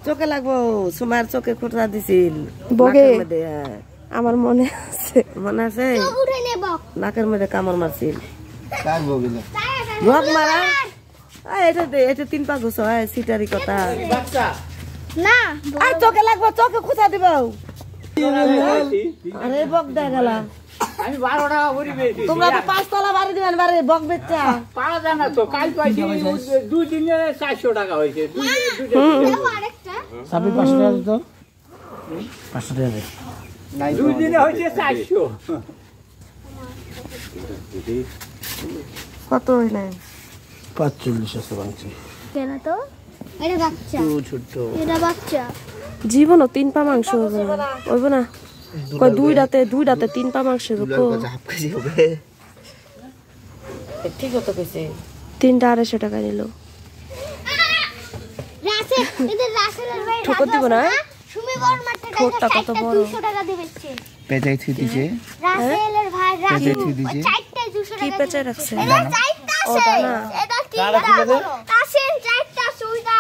চোখে লাগবো সুমার চোখে খুঁটা দিছিল বগে আমার মনে আছে নাকের মধ্যে কামড় মারছিল কার বগিল বগ মারা এটা দে এটা 3 পা ঘুষ হয় সিটারি কথা না আর চোখে লাগবো চোখে খুঁটা দিব আরে বগ দে গেলা আমি 12 টাকা করি বেচি তোমরা তো 5 তলা বাড়ি দিবেন বাড়ি বগ বেচা পাওয়া যায় না তো কাল পাইছি 2 দিনে 400 টাকা হইছে আরেকটা সাবি 500 টাকা দিত 500 টাকা দে 2 দিনে হইছে 400 কত হইলে 45 আছে বাংছি কেন তো এটা বাচ্চা ছোট এটা বাচ্চা জীবনও 3 পা মাংস হইব না কই দুই রাতে 3 পা মাংস হইব হাফ কেজি হবে ঠিক তো কইছে 3টা 250 টাকা নিল রাসেল এদের রাসেলের ভাই ঠোকর দিব না সুমি বর্মার টাকা ঠোঁটটা কত বড় 200 টাকা দিবেছে পেঁচাই থুই দিছে রাসেলের ভাই রাসেল থুই দিছে চারটা 200 টাকা কি পেঁচাই রাখছে এটা চারটা আছে এটা তিনটা রাসেল চারটা সুইদা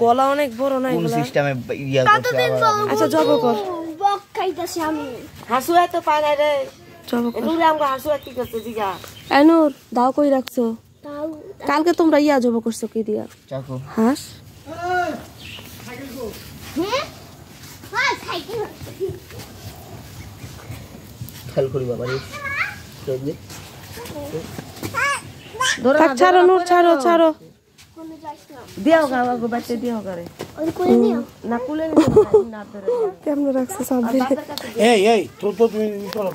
গলা অনেক বড় না কোন এগুলা সিস্টেমে ইয়া করছে আচ্ছা জব কর বক খাইতাছি আমি হাসু এত পায় না রে জব কর এগুলো আমগো হাসু কি করতে দিগা এনুর দাও কই রাখছো তাও কালকে তোমরা ইয়া জব করছো কি দিয়া চাকু হাঁস হ্যাঁ হ্যাঁ সাইকেল খেল করি বাবা রে দেখবি থাক ছাড়ো নূর ছাড়ো ছাড়ো দিও গা গো বাচ্চা দিও করে ওই কোলে নিও না কুলে না ধরে কেমন রাখছো সামনে এই তো তুমি করো